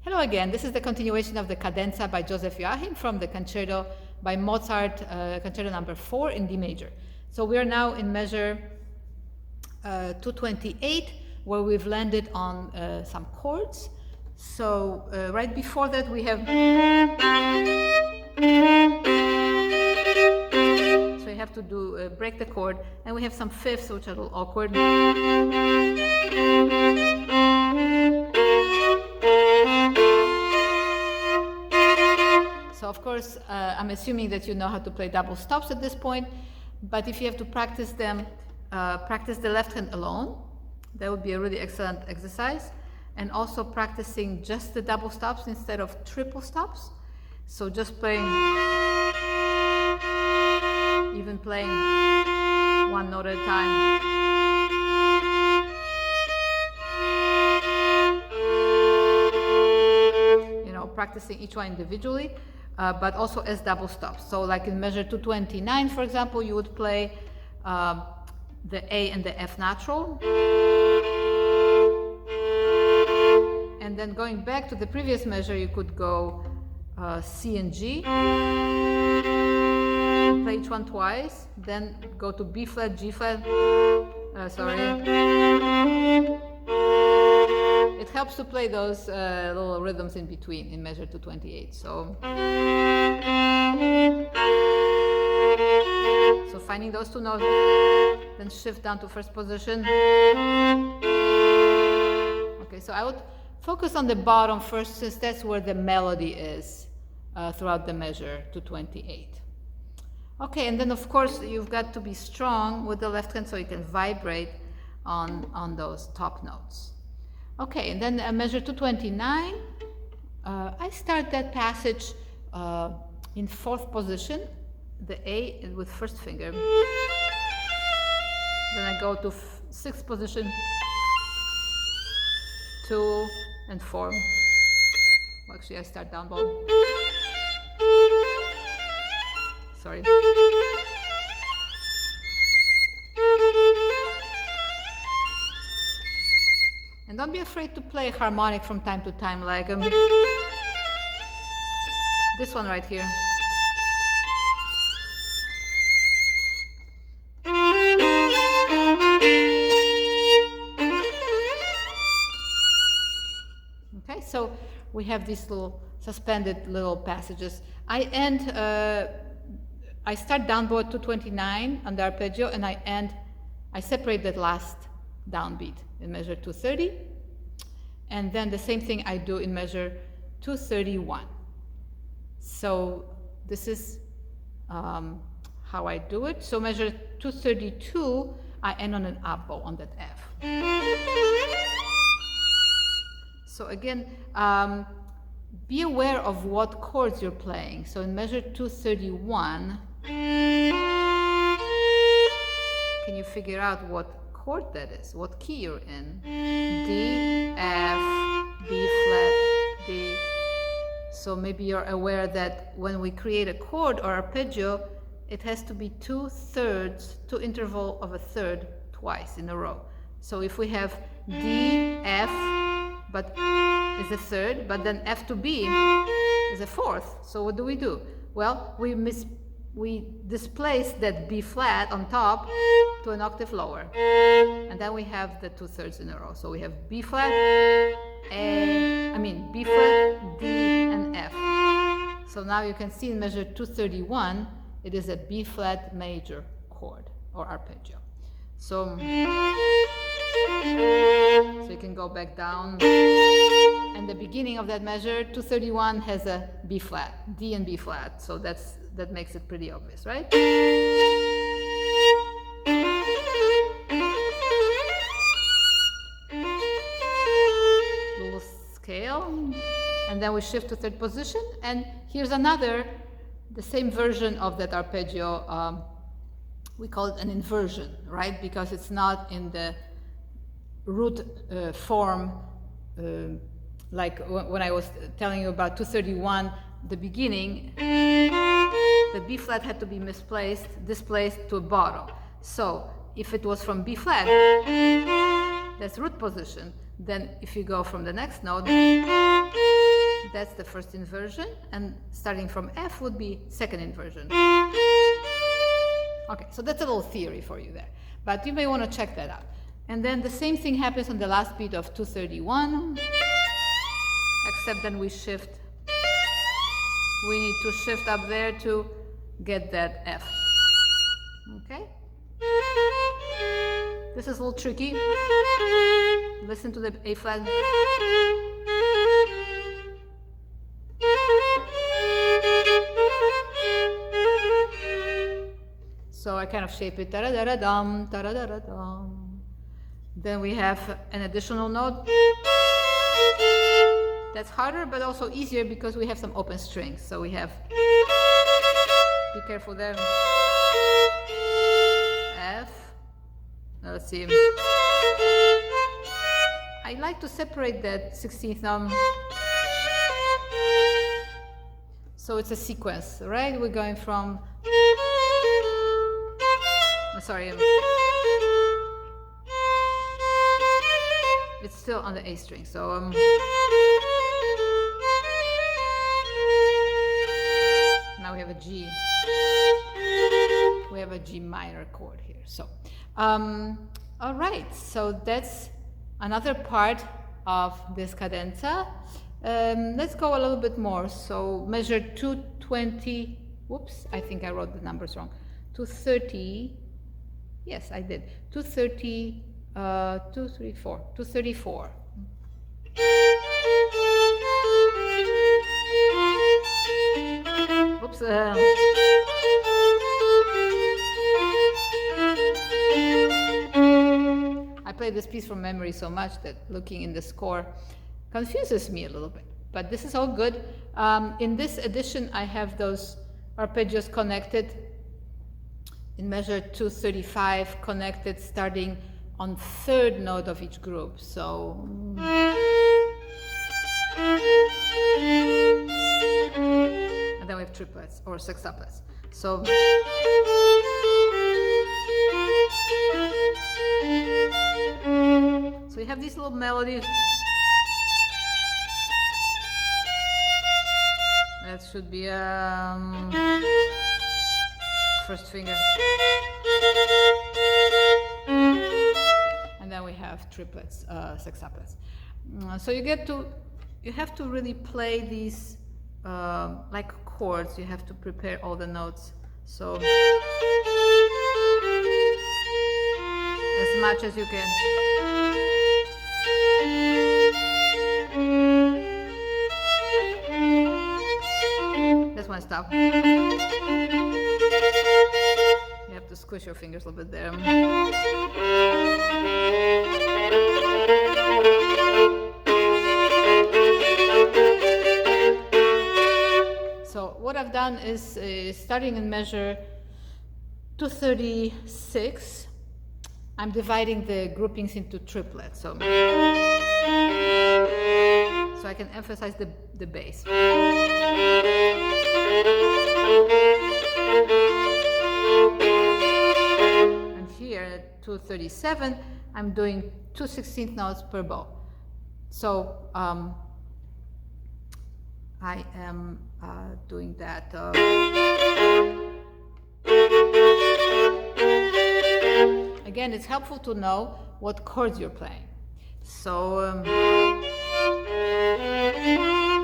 Hello again, this is the continuation of the Cadenza by Joseph Joachim from the concerto by Mozart, concerto number 4 in D major. So we are now in measure 228, where we've landed on some chords. So right before that we have, so you have to do break the chord, and we have some fifths which are a little awkward. So of course, I'm assuming that you know how to play double stops at this point, but if you have to practice them, practice the left hand alone. That would be a really excellent exercise. And also practicing just the double stops instead of triple stops. So just playing, even playing one note at a time. You know, practicing each one individually. But also as double stops. So like in measure 229, for example, you would play the A and the F natural. And then going back to the previous measure, you could go C and G, play each one twice, then go to B flat, G flat, It helps to play those little rhythms in between in measure 228. So finding those two notes, then shift down to first position. Okay, so I would focus on the bottom first, since that's where the melody is throughout the measure 228. Okay, and then of course you've got to be strong with the left hand so you can vibrate on those top notes. Okay, and then measure 229, I start that passage in fourth position, the A with first finger. Then I go to sixth position, 2 and 4. Well, actually I start down bow. Sorry. And don't be afraid to play harmonic from time to time, like this one right here. Okay, so we have these little suspended little passages. I start down bow at 229 on the arpeggio, and I separate that last downbeat in measure 230, and then the same thing I do in measure 231. So this is how I do it. So measure 232, I end on an up bow on that F. So again, be aware of what chords you're playing. So in measure 231, can you figure out what chord that is, what key you're in? D, F, B flat, D. So maybe you're aware that when we create a chord or arpeggio, it has to be 2/3, 2 interval of a third twice in a row. So if we have D, F, but is a third, but then F to B is a fourth. So what do? Well, we displace that B flat on top to an octave lower, and then we have the 2/3 in a row. So we have B flat, B flat, D, and F. So now you can see in measure 231, it is a B flat major chord or arpeggio. So you can go back down, and the beginning of that measure 231 has a B flat, D and B flat. So that makes it pretty obvious, right? Little scale, and then we shift to third position, and here's the same version of that arpeggio. We call it an inversion, right? Because it's not in the root form, like when I was telling you about 231, the beginning, the B flat had to be displaced to a bottom. So if it was from B flat, that's root position. Then if you go from the next note, That's the first inversion, and starting from F would be second inversion. Okay, so that's a little theory for you there, but you may want to check that out. And then the same thing happens on the last beat of 231, except then we shift. We need to shift up there to get that F. Okay? This is a little tricky. Listen to the A flat. So I kind of shape it, da-da-da-da-dum, da-da-da-da-dum. Then we have an additional note. That's harder, but also easier because we have some open strings. So we have, be careful there, F. Now let's see. I like to separate that 16th thumb. So it's a sequence, right? We're going from, sorry, it's still on the A string. So now we have a G. We have a G minor chord here. So, all right. So that's another part of this cadenza. Let's go a little bit more. So measure 220. Whoops, I think I wrote the numbers wrong. 230. Yes, I did. 230. 234. 234. Oops. I play this piece from memory so much that looking in the score confuses me a little bit. But this is all good. In this edition, I have those arpeggios connected in measure 235, connected starting on third note of each group. So and then we have triplets or sextuplets. So we have these little melodies. That should be first finger. And then we have triplets, sextuplets. So you have to really play these like chords. You have to prepare all the notes. So as much as you can. This one stop. You have to squish your fingers a little bit there. So what I've done is starting in measure 236, I'm dividing the groupings into triplets. So I can emphasize the bass. And here at 237, I'm doing 2 16th notes per bow. So I am doing that. Again, it's helpful to know what chords you're playing. So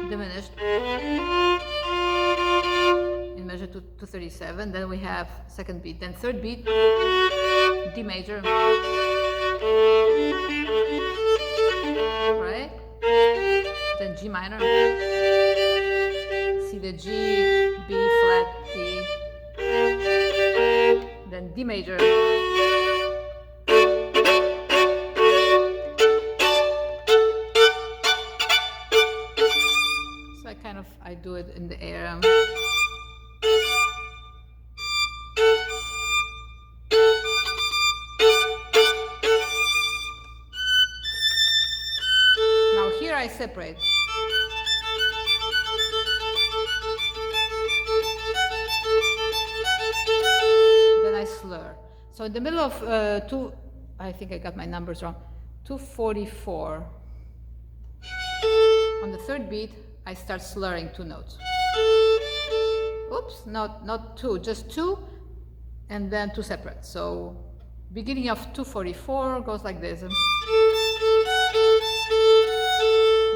diminished in measure 237. Then we have second beat. Then third beat, D major. Right? Then G minor. See the G, B flat, D. Then D major. So I do it in the air. Now here I separate. Then I slur. So in the middle of I think I got my numbers wrong. 244. On the third beat, I start slurring 2 notes. Oops, not 2, just 2, and then 2 separate. So beginning of 244 goes like this.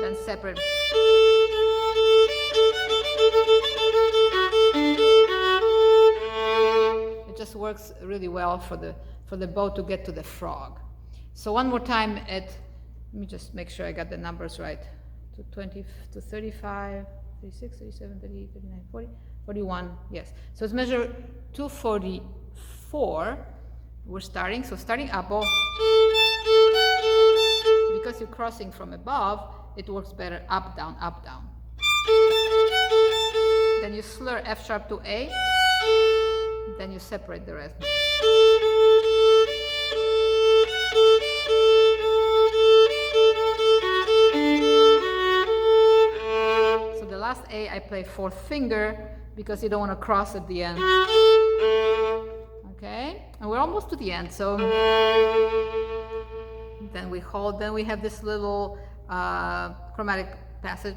Then separate. It just works really well for the bow to get to the frog. So one more time let me just make sure I got the numbers right. To 20 to 35, 36, 37, 38, 39, 40, 41, yes. So it's measure 244. We're starting, so starting up bow. Because you're crossing from above, it works better up, down, up, down. Then you slur F sharp to A, then you separate the rest. So the last A I play 4th finger because you don't want to cross at the end. Okay, and we're almost to the end, so then we hold, then we have this little chromatic passage.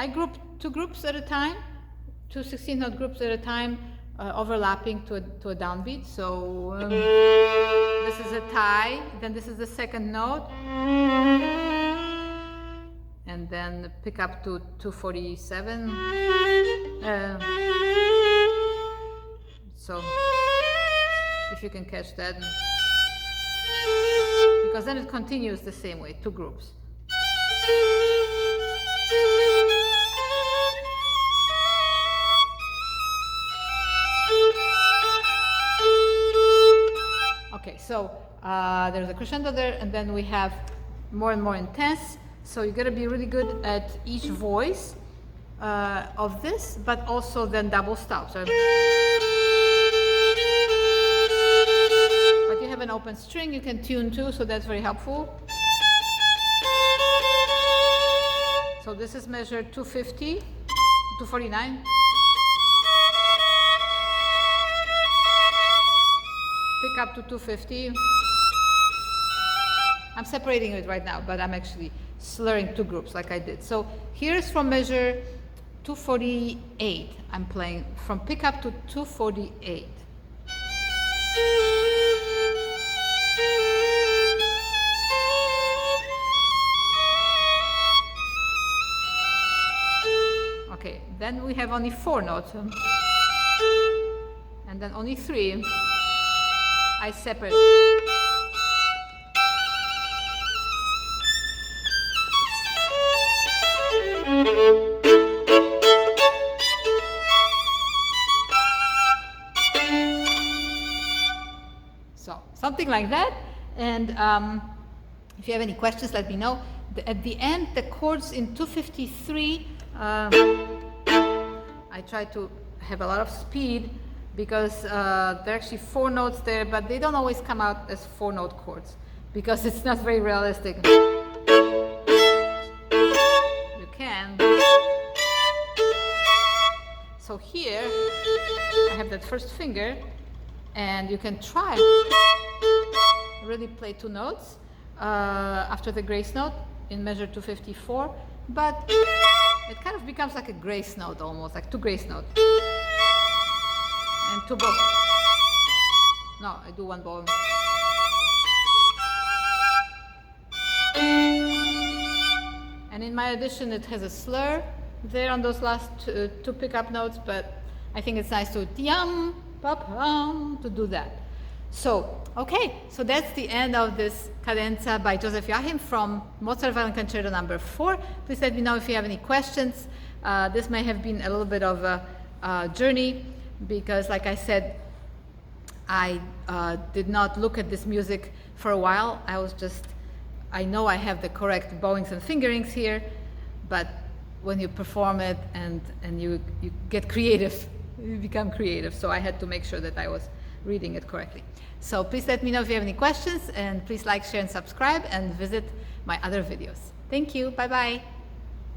I group 2 groups at a time, 2 16-note groups at a time, overlapping to a downbeat. So this is a tie, then this is the 2nd note, and then pick up to 247. So if you can catch that, because then it continues the same way, 2 groups. Okay, so there's a crescendo there, and then we have more and more intense. So you gotta be really good at each voice of this, but also then double stops. So, but you have an open string, you can tune too, so that's very helpful. So this is measured 250, 249. Pick up to 250. I'm separating it right now, but I'm actually slurring 2 groups like I did. So here's from measure 248. I'm playing from pickup to 248. Okay, then we have only 4 notes, and then only 3. I separate. So something like that. And if you have any questions, let me know. At the end, the chords in 253, I try to have a lot of speed, because there are actually 4 notes there, but they don't always come out as 4-note chords because it's not very realistic. You can. So here I have that first finger, and you can try really play 2 notes after the grace note in measure 254, but it kind of becomes like a grace note, almost like 2 grace notes. And 2 bow. No, I do 1 bow. And in my edition, it has a slur there on those last 2 pickup notes, but I think it's nice to yum, pa-pum, to do that. So, okay, so that's the end of this cadenza by Joseph Joachim from Mozart Violin Concerto number 4. Please let me know if you have any questions. This may have been a little bit of a journey, because like I said, I did not look at this music for a while. I know I have the correct bowings and fingerings here, but when you perform it and you get creative, you become creative. So I had to make sure that I was reading it correctly. So please let me know if you have any questions, and please like, share, and subscribe, and visit my other videos. Thank you. Bye-bye.